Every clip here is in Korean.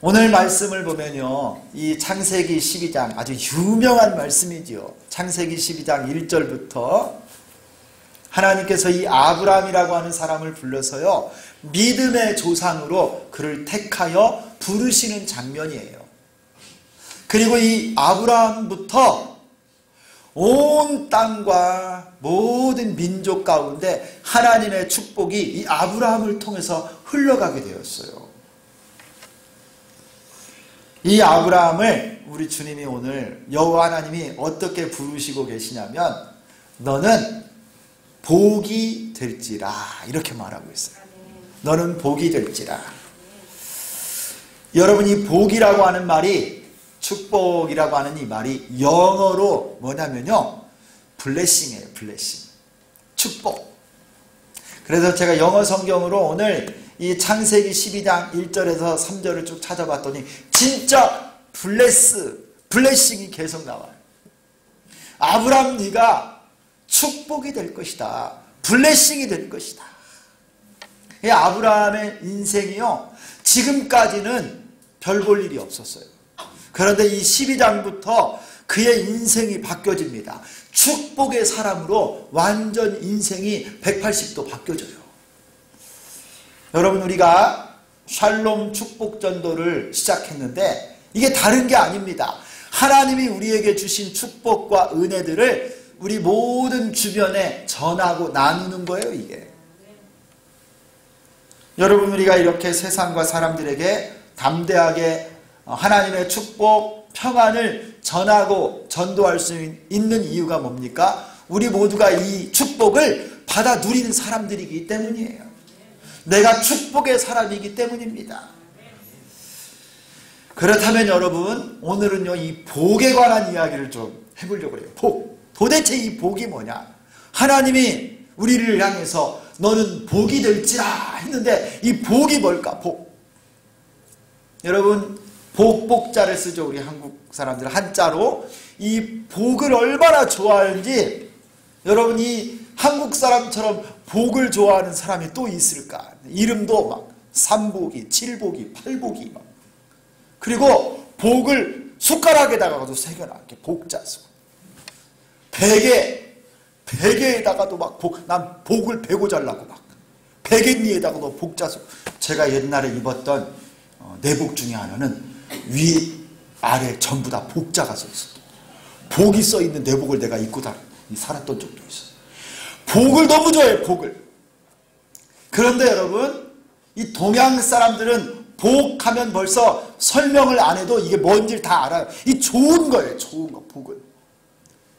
오늘 말씀을 보면요, 이 창세기 12장 아주 유명한 말씀이지요. 창세기 12장 1절부터 하나님께서 이 아브라함이라고 하는 사람을 불러서요, 믿음의 조상으로 그를 택하여 부르시는 장면이에요. 그리고 이 아브라함부터 온 땅과 모든 민족 가운데 하나님의 축복이 이 아브라함을 통해서 흘러가게 되었어요. 이 아브라함을 우리 주님이 오늘 여호와 하나님이 어떻게 부르시고 계시냐면, 너는 복이 될지라, 이렇게 말하고 있어요. 너는 복이 될지라. 여러분, 이 복이라고 하는 말이, 축복이라고 하는 이 말이 영어로 뭐냐면요, 블레싱이에요. 블레싱, 축복. 그래서 제가 영어 성경으로 오늘 이 창세기 12장 1절에서 3절을 쭉 찾아봤더니 진짜 블레싱이 계속 나와요. 아브라함, 네가 축복이 될 것이다. 블레싱이 될 것이다. 이 아브라함의 인생이요, 지금까지는 별 볼 일이 없었어요. 그런데 이 12장부터 그의 인생이 바뀌어집니다. 축복의 사람으로 완전 인생이 180도 바뀌어져요. 여러분, 우리가 샬롬 축복 전도를 시작했는데 이게 다른 게 아닙니다. 하나님이 우리에게 주신 축복과 은혜들을 우리 모든 주변에 전하고 나누는 거예요, 이게. 여러분, 우리가 이렇게 세상과 사람들에게 담대하게 하나님의 축복, 평안을 전하고 전도할 수 있는 이유가 뭡니까? 우리 모두가 이 축복을 받아 누리는 사람들이기 때문이에요. 내가 축복의 사람이기 때문입니다. 그렇다면 여러분, 오늘은요, 이 복에 관한 이야기를 좀 해보려고 해요. 복. 도대체 이 복이 뭐냐? 하나님이 우리를 향해서 너는 복이 될지라 했는데 이 복이 뭘까? 복. 여러분, 복자를 쓰죠. 우리 한국 사람들 한자로. 이 복을 얼마나 좋아하는지, 여러분, 이 한국 사람처럼 복을 좋아하는 사람이 또 있을까? 이름도 막 삼복이, 칠복이, 팔복이 막. 그리고 복을 숟가락에다가도 새겨놔. 이렇게 복자 쓰고. 베개에다가도 막 난 복을 베고 자려고 막. 베갯니에다가도 복자 쓰고. 제가 옛날에 입었던 내복 중에 하나는 위, 아래 전부 다 복자가 써있어. 복이 써있는 내복을 내가 입고 살았던 적도 있어요. 복을 너무 좋아해요, 복을. 그런데 여러분, 이 동양 사람들은 복하면 벌써 설명을 안 해도 이게 뭔지를 다 알아요. 이 좋은 거예요, 좋은 거, 복은.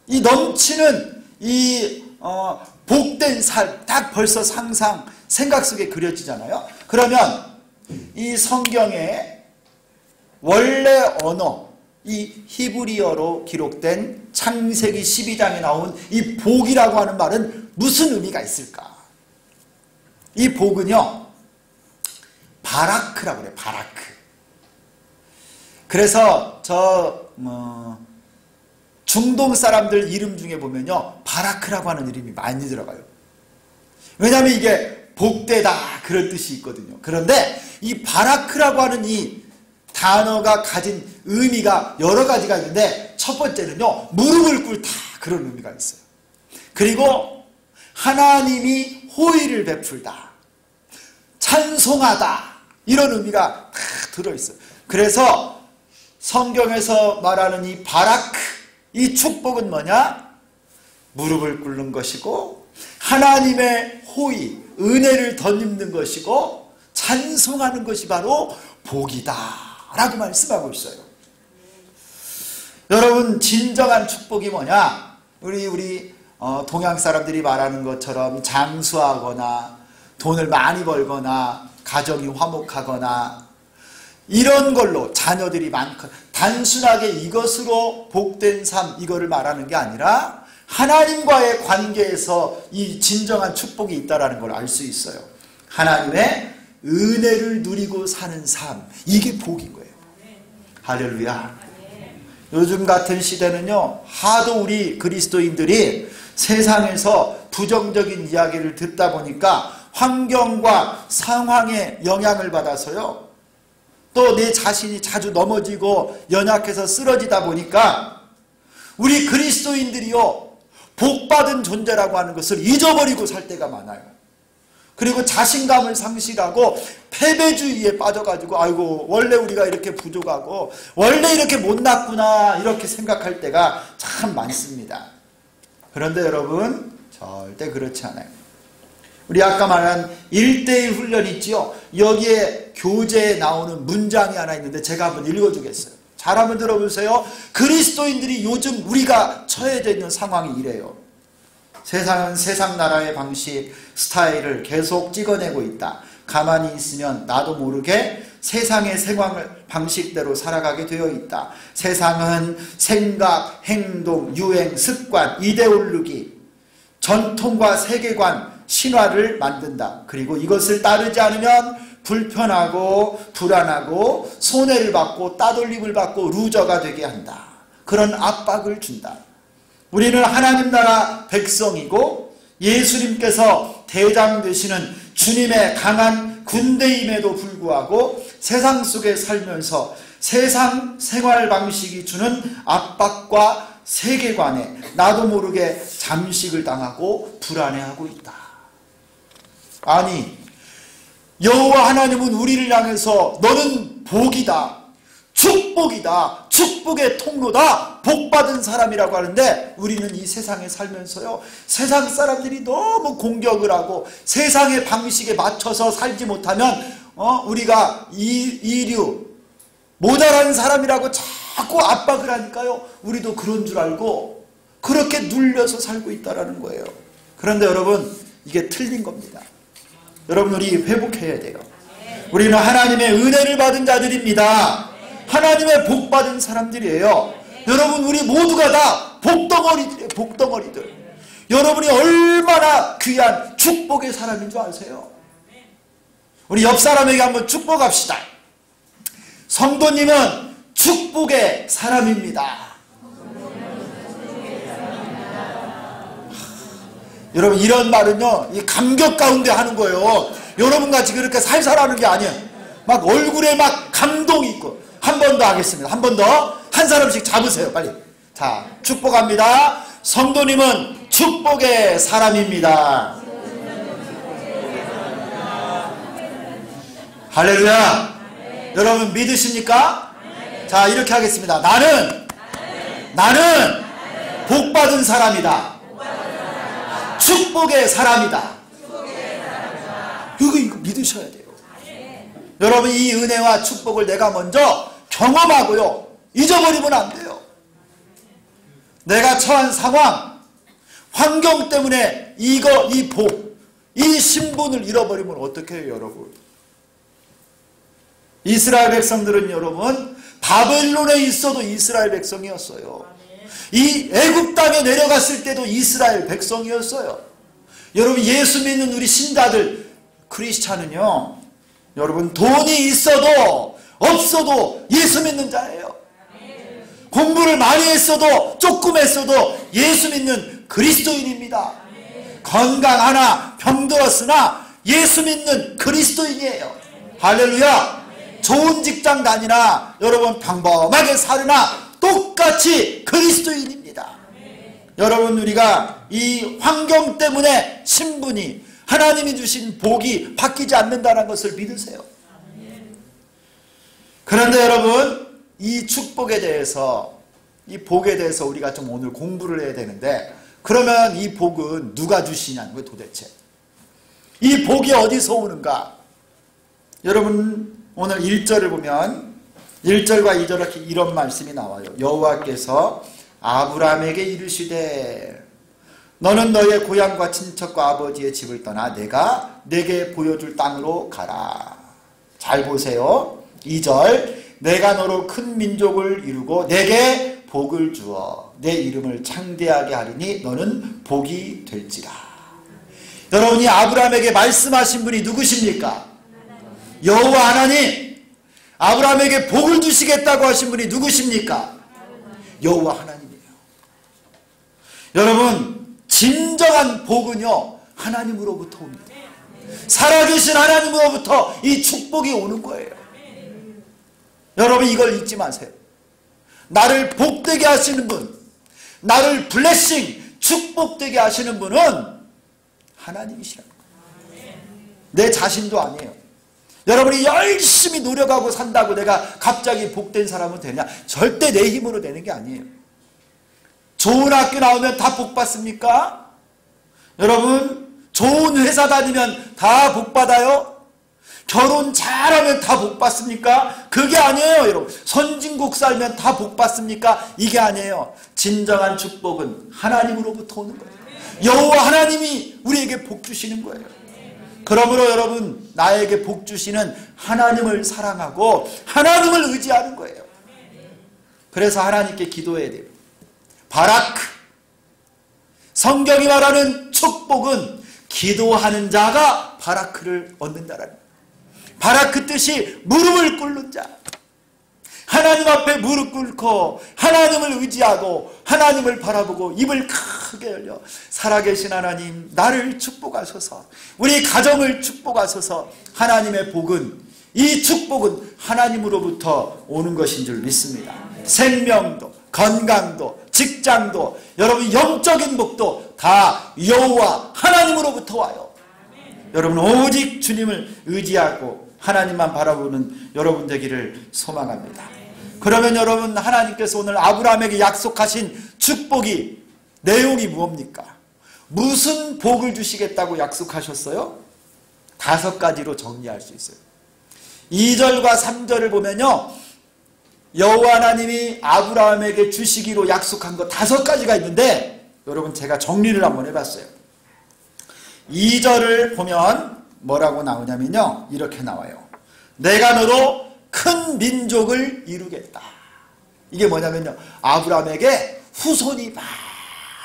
이 넘치는 이 복된 삶, 딱 벌써 생각 속에 그려지잖아요. 그러면 이 성경에 원래 언어, 이 히브리어로 기록된 창세기 12장에 나온 이 복이라고 하는 말은 무슨 의미가 있을까? 이 복은요, 바라크라고 그래요. 바라크. 그래서 중동 사람들 이름 중에 보면요, 바라크라고 하는 이름이 많이 들어가요. 왜냐하면 이게 복되다, 그런 뜻이 있거든요. 그런데 이 바라크라고 하는 이 단어가 가진 의미가 여러 가지가 있는데, 첫 번째는요, 무릎을 꿇다, 그런 의미가 있어요. 그리고 하나님이 호의를 베풀다, 찬송하다, 이런 의미가 다 들어있어요. 그래서 성경에서 말하는 이 바라크, 이 축복은 뭐냐? 무릎을 꿇는 것이고, 하나님의 호의, 은혜를 덧입는 것이고, 찬송하는 것이 바로 복이다 라고 말씀하고 있어요. 여러분, 진정한 축복이 뭐냐? 우리 동양 사람들이 말하는 것처럼 장수하거나 돈을 많이 벌거나 가정이 화목하거나 이런 걸로, 자녀들이 많거나, 단순하게 이것으로 복된 삶, 이거를 말하는 게 아니라 하나님과의 관계에서 이 진정한 축복이 있다는 걸 알 수 있어요. 하나님의 은혜를 누리고 사는 삶, 이게 복인 거예요. 할렐루야. 요즘 같은 시대는요, 하도 우리 그리스도인들이 세상에서 부정적인 이야기를 듣다 보니까 환경과 상황에 영향을 받아서요, 또 내 자신이 자주 넘어지고 연약해서 쓰러지다 보니까 우리 그리스도인들이요, 복받은 존재라고 하는 것을 잊어버리고 살 때가 많아요. 그리고 자신감을 상실하고 패배주의에 빠져가지고 아이고 원래 우리가 이렇게 부족하고 원래 이렇게 못났구나 이렇게 생각할 때가 참 많습니다. 그런데 여러분 절대 그렇지 않아요. 우리 아까 말한 1:1 훈련 있지요. 여기에 교재에 나오는 문장이 하나 있는데 제가 한번 읽어주겠어요. 잘 한번 들어보세요. 그리스도인들이 요즘 우리가 처해져 있는 상황이 이래요. 세상은 세상 나라의 방식, 스타일을 계속 찍어내고 있다. 가만히 있으면 나도 모르게 세상의 생활 방식대로 살아가게 되어 있다. 세상은 생각, 행동, 유행, 습관, 이데올로기, 전통과 세계관, 신화를 만든다. 그리고 이것을 따르지 않으면 불편하고 불안하고 손해를 받고 따돌림을 받고 루저가 되게 한다. 그런 압박을 준다. 우리는 하나님 나라 백성이고 예수님께서 대장 되시는 주님의 강한 군대임에도 불구하고 세상 속에 살면서 세상 생활 방식이 주는 압박과 세계관에 나도 모르게 잠식을 당하고 불안해하고 있다. 아니, 여호와 하나님은 우리를 향해서 너는 복이다, 축복이다, 축복의 통로다, 복받은 사람이라고 하는데 우리는 이 세상에 살면서요, 세상 사람들이 너무 공격을 하고 세상의 방식에 맞춰서 살지 못하면 우리가 이류 모자란 사람이라고 자꾸 압박을 하니까요, 우리도 그런 줄 알고 그렇게 눌려서 살고 있다는 거예요. 그런데 여러분, 이게 틀린 겁니다. 여러분, 우리 회복해야 돼요. 우리는 하나님의 은혜를 받은 자들입니다. 하나님의 복 받은 사람들이에요. 여러분, 우리 모두가 다 복덩어리들이에요. 복덩어리들. 여러분이 얼마나 귀한 축복의 사람인 줄 아세요? 우리 옆 사람에게 한번 축복합시다. 성도님은 축복의 사람입니다. 여러분, 이런 말은요, 이 감격 가운데 하는 거예요. 여러분같이 그렇게 살살 하는 게 아니에요. 막 얼굴에 막 감동이 있고. 한 번 더 하겠습니다. 한 번 더. 한 사람씩 잡으세요, 빨리. 자, 축복합니다. 성도님은 축복의 사람입니다. 할렐루야. 여러분 믿으십니까? 자, 이렇게 하겠습니다. 나는 복받은 사람이다. 축복의 사람이다. 이거 믿으셔야 돼요. 여러분, 이 은혜와 축복을 내가 먼저 경험하고요, 잊어버리면 안 돼요. 내가 처한 상황, 환경 때문에 이 복, 이 신분을 잃어버리면 어떻게 해요, 여러분? 이스라엘 백성들은 여러분, 바벨론에 있어도 이스라엘 백성이었어요. 이 애굽 땅에 내려갔을 때도 이스라엘 백성이었어요. 여러분, 예수 믿는 우리 신자들, 크리스찬은요, 여러분, 돈이 있어도 없어도 예수 믿는 자예요. 공부를 많이 했어도 조금 했어도 예수 믿는 그리스도인입니다. 건강하나 병들었으나 예수 믿는 그리스도인이에요. 할렐루야. 좋은 직장 다니나 여러분 평범하게 사느나 똑같이 그리스도인입니다. 여러분, 우리가 이 환경 때문에 신분이, 하나님이 주신 복이 바뀌지 않는다는 것을 믿으세요. 그런데 여러분, 이 축복에 대해서, 이 복에 대해서 우리가 좀 오늘 공부를 해야 되는데, 그러면 이 복은 누가 주시냐는 거예요, 도대체. 이 복이 어디서 오는가? 여러분, 오늘 1절을 보면 1절과 2절에 이런 말씀이 나와요. 여호와께서 아브라함에게 이르시되 너는 너의 고향과 친척과 아버지의 집을 떠나 내가 내게 보여줄 땅으로 가라. 잘 보세요. 2절, 내가 너로 큰 민족을 이루고 내게 복을 주어 내 이름을 창대하게 하리니 너는 복이 될지라. 여러분이 아브라함에게 말씀하신 분이 누구십니까? 여호와 하나님. 아브라함에게 복을 주시겠다고 하신 분이 누구십니까? 여호와 하나님이에요. 여러분, 진정한 복은요, 하나님으로부터 옵니다. 살아계신 하나님으로부터 이 축복이 오는 거예요. 여러분 이걸 잊지 마세요. 나를 복되게 하시는 분, 나를 블레싱, 축복되게 하시는 분은 하나님이시라는 거예요. 내 자신도 아니에요. 여러분이 열심히 노력하고 산다고 내가 갑자기 복된 사람은 되냐? 절대 내 힘으로 되는 게 아니에요. 좋은 학교 나오면 다 복 받습니까? 여러분 좋은 회사 다니면 다 복 받아요? 결혼 잘하면 다 복 받습니까? 그게 아니에요. 여러분 선진국 살면 다 복 받습니까? 이게 아니에요. 진정한 축복은 하나님으로부터 오는 거예요. 여호와 하나님이 우리에게 복 주시는 거예요. 그러므로 여러분 나에게 복 주시는 하나님을 사랑하고 하나님을 의지하는 거예요. 그래서 하나님께 기도해야 돼요. 바라크, 성경이 말하는 축복은 기도하는 자가 바라크를 얻는다라는 거예요. 바라크 뜻이 무릎을 꿇는 자, 하나님 앞에 무릎 꿇고 하나님을 의지하고 하나님을 바라보고 입을 크게 열려 살아계신 하나님 나를 축복하소서, 우리 가정을 축복하소서. 하나님의 복은, 이 축복은 하나님으로부터 오는 것인 줄 믿습니다. 생명도 건강도 직장도 여러분 영적인 복도 다 여호와 하나님으로부터 와요. 여러분 오직 주님을 의지하고 하나님만 바라보는 여러분 되기를 소망합니다. 그러면 여러분 하나님께서 오늘 아브라함에게 약속하신 축복이 내용이 뭡니까? 무슨 복을 주시겠다고 약속하셨어요? 5가지로 정리할 수 있어요. 2절과 3절을 보면요, 여호와 하나님이 아브라함에게 주시기로 약속한 거 5가지가 있는데 여러분 제가 정리를 한번 해봤어요. 2절을 보면 뭐라고 나오냐면요, 이렇게 나와요. 내가 너로 큰 민족을 이루겠다. 이게 뭐냐면요, 아브라함에게 후손이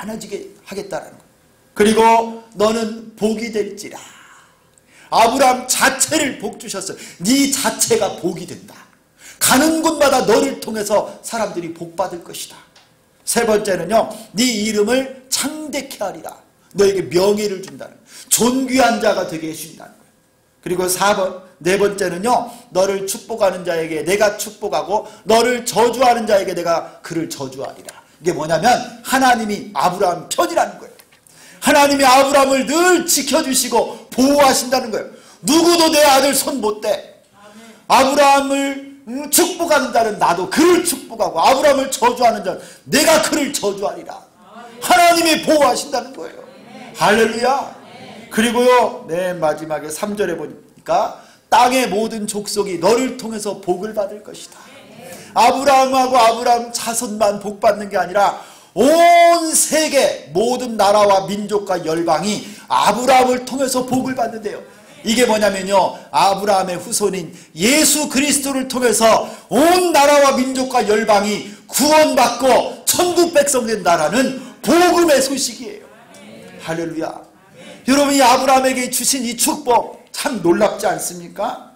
많아지게 하겠다는 거예요. 그리고 너는 복이 될지라. 아브라함 자체를 복 주셨어요. 네 자체가 복이 된다. 가는 곳마다 너를 통해서 사람들이 복 받을 것이다. 3번째는요, 네 이름을 창대케 하리라. 너에게 명예를 준다는 거예요. 존귀한 자가 되게 해준다는 거예요. 그리고 4번째는요, 너를 축복하는 자에게 내가 축복하고 너를 저주하는 자에게 내가 그를 저주하리라. 이게 뭐냐면 하나님이 아브라함 편이라는 거예요. 하나님이 아브라함을 늘 지켜주시고 보호하신다는 거예요. 누구도 내 아들 손 못 대. 아브라함을 축복하는 자는 나도 그를 축복하고 아브라함을 저주하는 자는 내가 그를 저주하리라. 하나님이 보호하신다는 거예요. 할렐루야. 그리고요, 마지막에 3절에 보니까 땅의 모든 족속이 너를 통해서 복을 받을 것이다. 아브라함하고 아브라함 자손만 복 받는 게 아니라 온 세계 모든 나라와 민족과 열방이 아브라함을 통해서 복을 받는데요. 이게 뭐냐면요, 아브라함의 후손인 예수 그리스도를 통해서 온 나라와 민족과 열방이 구원받고 천국 백성 된다라는 복음의 소식이에요. 할렐루야. 여러분이 아브라함에게 주신 이 축복 참 놀랍지 않습니까?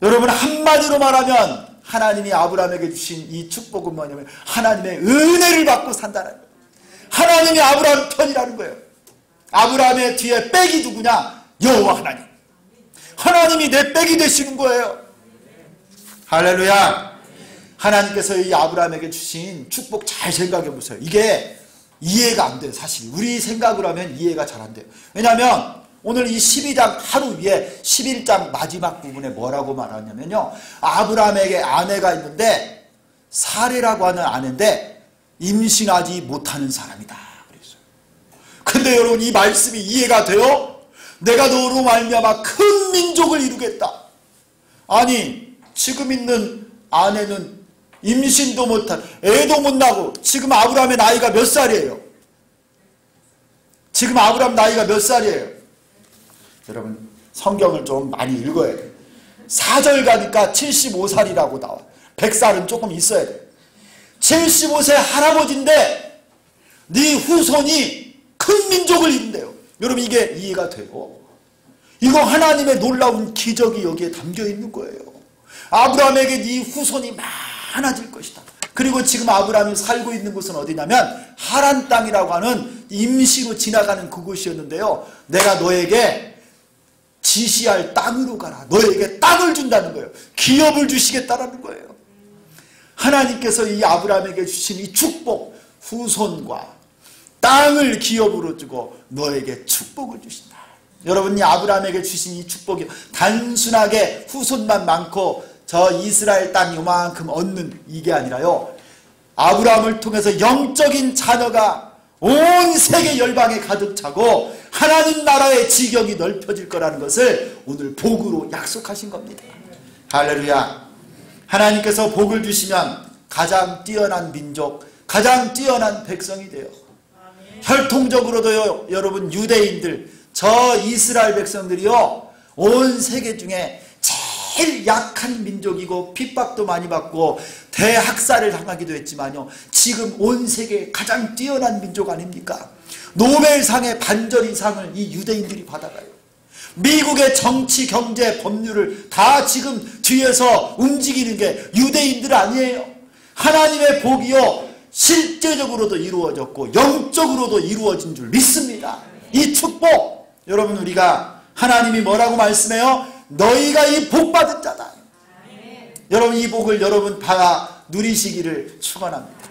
여러분 한마디로 말하면 하나님이 아브라함에게 주신 이 축복은 뭐냐면 하나님의 은혜를 받고 산다는 거예요. 하나님이 아브라함 편이라는 거예요. 아브라함의 뒤에 백이 누구냐? 여호와 하나님. 하나님이 내 백이 되시는 거예요. 할렐루야. 하나님께서 이 아브라함에게 주신 축복 잘 생각해 보세요. 이게 이해가 안 돼요. 사실 우리 생각으로 하면 이해가 잘 안 돼요. 왜냐하면 오늘 이 12장 하루 위에 11장 마지막 부분에 뭐라고 말하냐면요, 아브라함에게 아내가 있는데 사레라고 하는 아내인데 임신하지 못하는 사람이다 그랬어요. 근데 여러분 이 말씀이 이해가 돼요? 내가 너로 말미암아 큰 민족을 이루겠다. 아니 지금 있는 아내는 임신도 못한, 애도 못 나고, 지금 아브라함의 나이가 몇 살이에요? 지금 아브라함 나이가 몇 살이에요? 여러분 성경을 좀 많이 읽어야 돼요. 4절 가니까 75살이라고 나와. 100살은 조금 있어야 돼요. 75세 할아버지인데 네 후손이 큰 민족을 이룬대요. 여러분 이게 이해가 돼요? 이거 하나님의 놀라운 기적이 여기에 담겨 있는 거예요. 아브라함에게 네 후손이 많아질 것이다. 그리고 지금 아브라함이 살고 있는 곳은 어디냐면 하란 땅이라고 하는 임시로 지나가는 그곳이었는데요, 내가 너에게 지시할 땅으로 가라. 너에게 땅을 준다는 거예요. 기업을 주시겠다라는 거예요. 하나님께서 이 아브라함에게 주신 이 축복, 후손과 땅을 기업으로 주고 너에게 축복을 주신다. 여러분, 이 아브라함에게 주신 이 축복이 단순하게 후손만 많고 저 이스라엘 땅 요만큼 얻는 이게 아니라요, 아브라함을 통해서 영적인 자녀가 온 세계 열방에 가득 차고 하나님 나라의 지경이 넓혀질 거라는 것을 오늘 복으로 약속하신 겁니다. 할렐루야. 하나님께서 복을 주시면 가장 뛰어난 민족, 가장 뛰어난 백성이 돼요. 혈통적으로도요, 여러분, 유대인들, 저 이스라엘 백성들이요, 온 세계 중에 제일 약한 민족이고 핍박도 많이 받고 대학살을 당하기도 했지만요, 지금 온 세계에 가장 뛰어난 민족 아닙니까? 노벨상의 반절이상을 이 유대인들이 받아가요. 미국의 정치, 경제, 법률을 다 지금 뒤에서 움직이는 게 유대인들 아니에요. 하나님의 복이요, 실제적으로도 이루어졌고 영적으로도 이루어진 줄 믿습니다. 이 축복, 여러분, 우리가 하나님이 뭐라고 말씀해요? 너희가 이 복받은 자다. 여러분, 이 복을 여러분 다 누리시기를 축원합니다.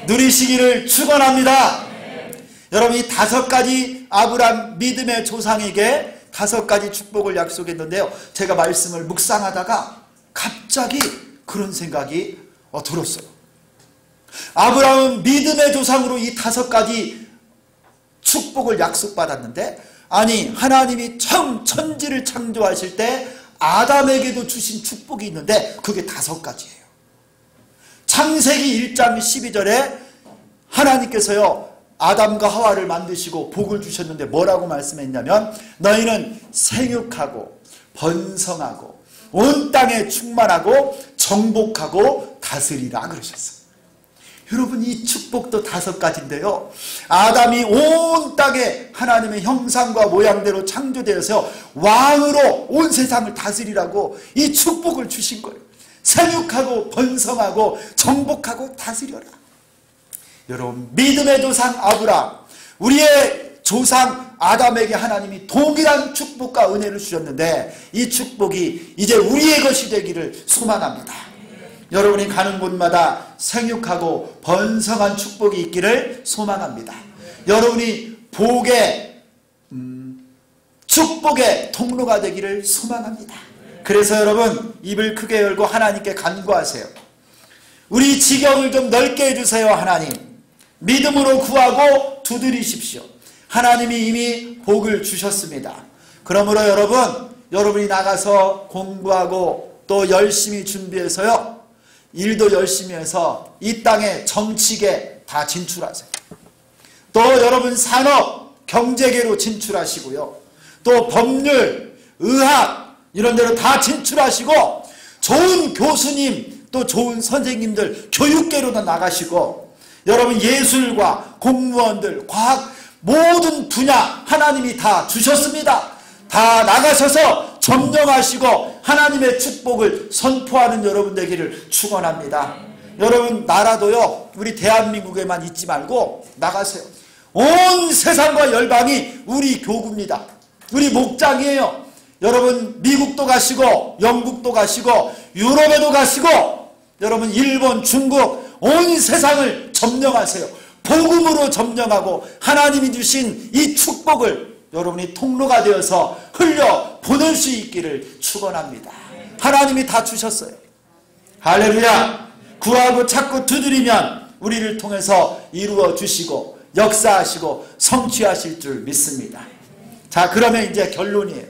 누리시기를 축원합니다. 여러분, 이 5가지 아브라함 믿음의 조상에게 5가지 축복을 약속했는데요, 제가 말씀을 묵상하다가 갑자기 그런 생각이 들었어요. 아브라함은 믿음의 조상으로 이 5가지 축복을 약속받았는데, 아니, 하나님이 처음 천지를 창조하실 때 아담에게도 주신 축복이 있는데 그게 5가지예요. 창세기 1장 12절에 하나님께서요, 아담과 하와를 만드시고 복을 주셨는데 뭐라고 말씀했냐면, 너희는 생육하고 번성하고 온 땅에 충만하고 정복하고 다스리라 그러셨어요. 여러분, 이 축복도 5가지인데요, 아담이 온 땅에 하나님의 형상과 모양대로 창조되어서 왕으로 온 세상을 다스리라고 이 축복을 주신 거예요. 생육하고 번성하고 정복하고 다스려라. 여러분, 믿음의 조상 아브라함, 우리의 조상 아담에게 하나님이 동일한 축복과 은혜를 주셨는데 이 축복이 이제 우리의 것이 되기를 소망합니다. 여러분이 가는 곳마다 생육하고 번성한 축복이 있기를 소망합니다. 여러분이 복의 축복의 통로가 되기를 소망합니다. 그래서 여러분, 입을 크게 열고 하나님께 간구하세요. 우리 지경을 좀 넓게 해주세요. 하나님, 믿음으로 구하고 두드리십시오. 하나님이 이미 복을 주셨습니다. 그러므로 여러분이 나가서 공부하고 또 열심히 준비해서요, 일도 열심히 해서 이 땅에 정치계 다 진출하세요. 또 여러분 산업, 경제계로 진출하시고요, 또 법률, 의학 이런 데로 다 진출하시고 좋은 교수님, 또 좋은 선생님들 교육계로도 나가시고, 여러분 예술과 공무원들, 과학 모든 분야 하나님이 다 주셨습니다. 다 나가셔서 점령하시고 하나님의 축복을 선포하는 여러분 되기를 축원합니다. 여러분, 나라도요, 우리 대한민국에만 있지 말고 나가세요. 온 세상과 열방이 우리 교구입니다. 우리 목장이에요. 여러분, 미국도 가시고 영국도 가시고 유럽에도 가시고, 여러분 일본, 중국 온 세상을 점령하세요. 복음으로 점령하고 하나님이 주신 이 축복을 여러분이 통로가 되어서 흘려 보낼 수 있기를 축원합니다. 하나님이 다 주셨어요. 할렐루야. 구하고 찾고 두드리면 우리를 통해서 이루어 주시고 역사하시고 성취하실 줄 믿습니다. 자, 그러면 이제 결론이에요.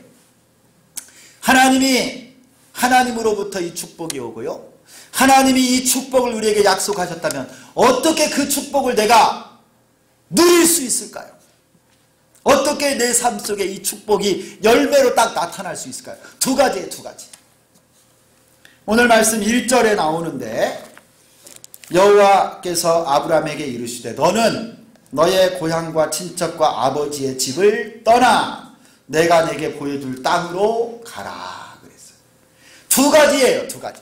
하나님으로부터 이 축복이 오고요, 하나님이 이 축복을 우리에게 약속하셨다면 어떻게 그 축복을 내가 누릴 수 있을까요? 어떻게 내 삶 속에 이 축복이 열매로 딱 나타날 수 있을까요? 2가지예요, 2가지. 오늘 말씀 1절에 나오는데, 여호와께서 아브라함에게 이르시되 너는 너의 고향과 친척과 아버지의 집을 떠나 내가 내게 보여줄 땅으로 가라 그랬어요. 2가지예요, 2가지.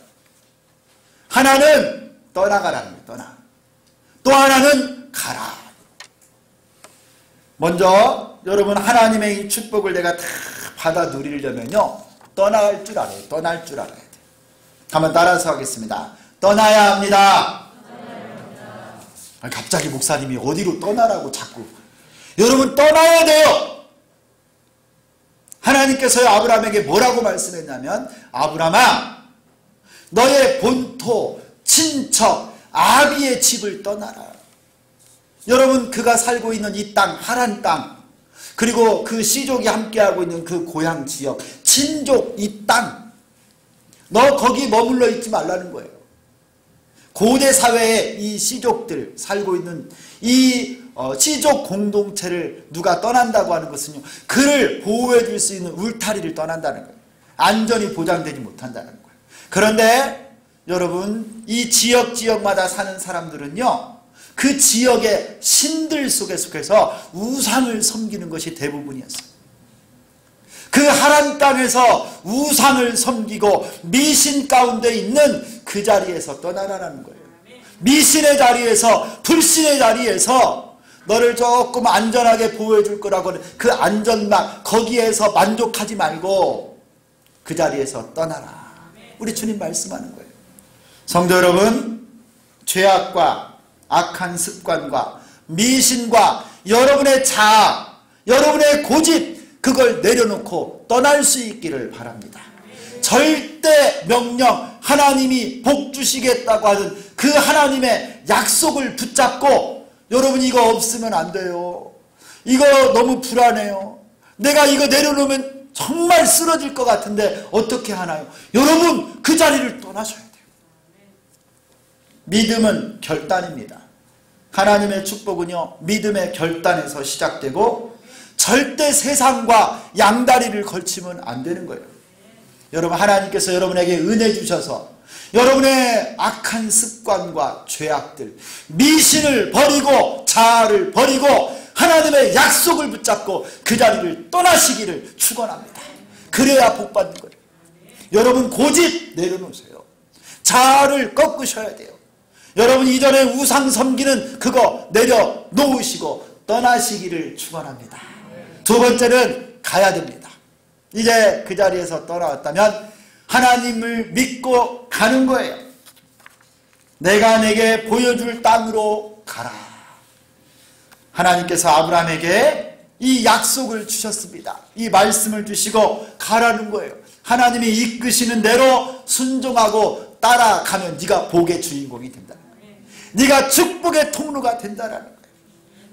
하나는 떠나가라는 거예요, 떠나. 또 하나는 가라. 먼저 여러분, 하나님의 이 축복을 내가 다 받아 누리려면요, 떠날 줄 알아요. 떠날 줄 알아야 돼요. 한번 따라서 하겠습니다. 떠나야 합니다. 갑자기 목사님이 어디로 떠나라고 자꾸. 여러분, 떠나야 돼요. 하나님께서 아브라함에게 뭐라고 말씀했냐면, 아브라함아, 너의 본토, 친척, 아비의 집을 떠나라. 여러분, 그가 살고 있는 이 땅, 하란 땅, 그리고 그 시족이 함께하고 있는 그 고향 지역, 친족 이 땅, 너 거기 머물러 있지 말라는 거예요. 고대 사회에 이 시족들 살고 있는 이 시족 공동체를 누가 떠난다고 하는 것은요, 그를 보호해 줄 수 있는 울타리를 떠난다는 거예요. 안전이 보장되지 못한다는 거예요. 그런데 여러분, 이 지역마다 사는 사람들은요, 그 지역의 신들 속에 속해서 우상을 섬기는 것이 대부분이었어요. 그 하란 땅에서 우상을 섬기고 미신 가운데 있는 그 자리에서 떠나라는 거예요. 미신의 자리에서, 불신의 자리에서 너를 조금 안전하게 보호해 줄 거라고 하는 그 안전망, 거기에서 만족하지 말고 그 자리에서 떠나라. 우리 주님 말씀하는 거예요. 성도 여러분, 죄악과 악한 습관과 미신과 여러분의 자아, 여러분의 고집, 그걸 내려놓고 떠날 수 있기를 바랍니다. 절대 명령, 하나님이 복 주시겠다고 하는 그 하나님의 약속을 붙잡고, 여러분 이거 없으면 안 돼요. 이거 너무 불안해요. 내가 이거 내려놓으면 정말 쓰러질 것 같은데 어떻게 하나요? 여러분, 그 자리를 떠나셔야 돼요. 믿음은 결단입니다. 하나님의 축복은요, 믿음의 결단에서 시작되고 절대 세상과 양다리를 걸치면 안 되는 거예요. 여러분, 하나님께서 여러분에게 은혜 주셔서 여러분의 악한 습관과 죄악들, 미신을 버리고 자아를 버리고 하나님의 약속을 붙잡고 그 자리를 떠나시기를 축원합니다. 그래야 복 받는 거예요. 여러분, 고집 내려놓으세요. 자아를 꺾으셔야 돼요. 여러분, 이전에 우상 섬기는 그거 내려놓으시고 떠나시기를 축원합니다. 두 번째는 가야 됩니다. 이제 그 자리에서 떠나왔다면 하나님을 믿고 가는 거예요. 내가 내게 보여줄 땅으로 가라. 하나님께서 아브라함에게 이 약속을 주셨습니다. 이 말씀을 주시고 가라는 거예요. 하나님이 이끄시는 대로 순종하고 따라가면 네가 복의 주인공이 된다는 거예요. 네가 축복의 통로가 된다는 거예요.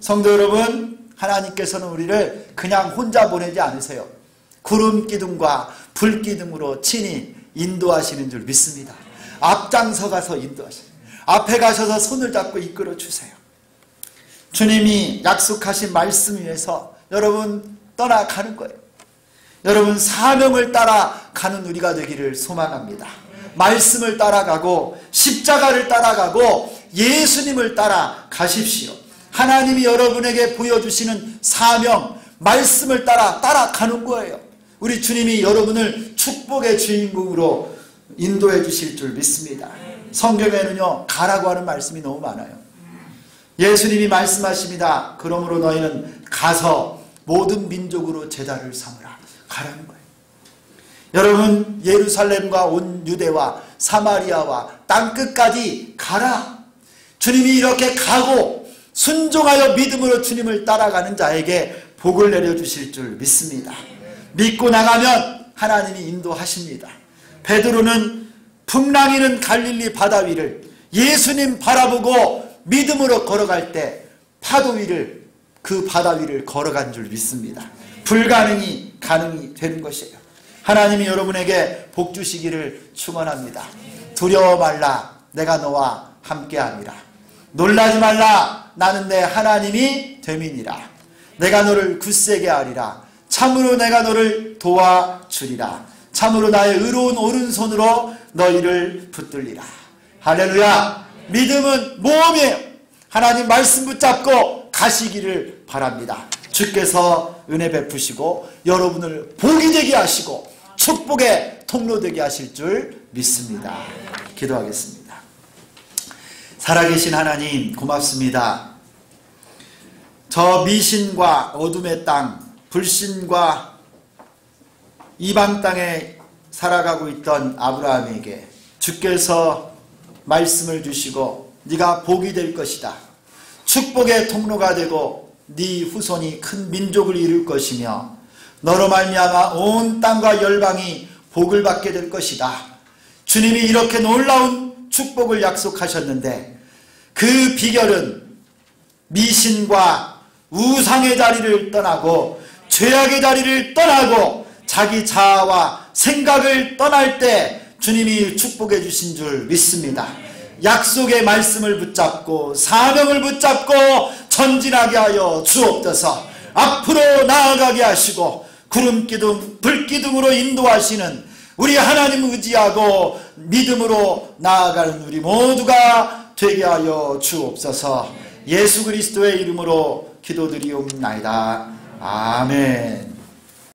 성도 여러분, 하나님께서는 우리를 그냥 혼자 보내지 않으세요. 구름 기둥과 불 기둥으로 친히 인도하시는 줄 믿습니다. 앞장서 가서 인도하시는, 앞에 가셔서 손을 잡고 이끌어 주세요. 주님이 약속하신 말씀 위에서 여러분 떠나가는 거예요. 여러분, 사명을 따라가는 우리가 되기를 소망합니다. 말씀을 따라가고 십자가를 따라가고 예수님을 따라가십시오. 하나님이 여러분에게 보여주시는 사명, 말씀을 따라가는 거예요. 우리 주님이 여러분을 축복의 주인공으로 인도해 주실 줄 믿습니다. 성경에는요, 가라고 하는 말씀이 너무 많아요. 예수님이 말씀하십니다. 그러므로 너희는 가서 모든 민족으로 제자를 삼으라. 가라는 거예요. 여러분, 예루살렘과 온 유대와 사마리아와 땅끝까지 가라. 주님이 이렇게 가고 순종하여 믿음으로 주님을 따라가는 자에게 복을 내려주실 줄 믿습니다. 믿고 나가면 하나님이 인도하십니다. 베드로는 풍랑이는 갈릴리 바다 위를 예수님 바라보고 믿음으로 걸어갈 때 파도 위를, 그 바다 위를 걸어간 줄 믿습니다. 불가능이 가능이 되는 것이에요. 하나님이 여러분에게 복 주시기를 축원합니다. 두려워 말라, 내가 너와 함께함이라. 놀라지 말라, 나는 내 하나님이 됨이니라. 내가 너를 굳세게 하리라. 참으로 내가 너를 도와주리라. 참으로 나의 의로운 오른손으로 너희를 붙들리라. 할렐루야. 믿음은 모험이에요. 하나님 말씀 붙잡고 가시기를 바랍니다. 주께서 은혜 베푸시고 여러분을 복이 되게 하시고 축복의 통로 되게 하실 줄 믿습니다. 기도하겠습니다. 살아계신 하나님, 고맙습니다. 저 미신과 어둠의 땅, 불신과 이방 땅에 살아가고 있던 아브라함에게 주께서 말씀을 주시고 네가 복이 될 것이다. 축복의 통로가 되고 네 후손이 큰 민족을 이룰 것이며 너로 말미암아 온 땅과 열방이 복을 받게 될 것이다. 주님이 이렇게 놀라운 축복을 약속하셨는데 그 비결은 미신과 우상의 자리를 떠나고 죄악의 자리를 떠나고 자기 자아와 생각을 떠날 때 주님이 축복해 주신 줄 믿습니다. 약속의 말씀을 붙잡고 사명을 붙잡고 전진하게 하여 주옵소서. 앞으로 나아가게 하시고 구름기둥 불기둥으로 인도하시는 우리 하나님 의지하고 믿음으로 나아가는 우리 모두가 되게 하여 주옵소서. 예수 그리스도의 이름으로 기도드리옵나이다. 아멘.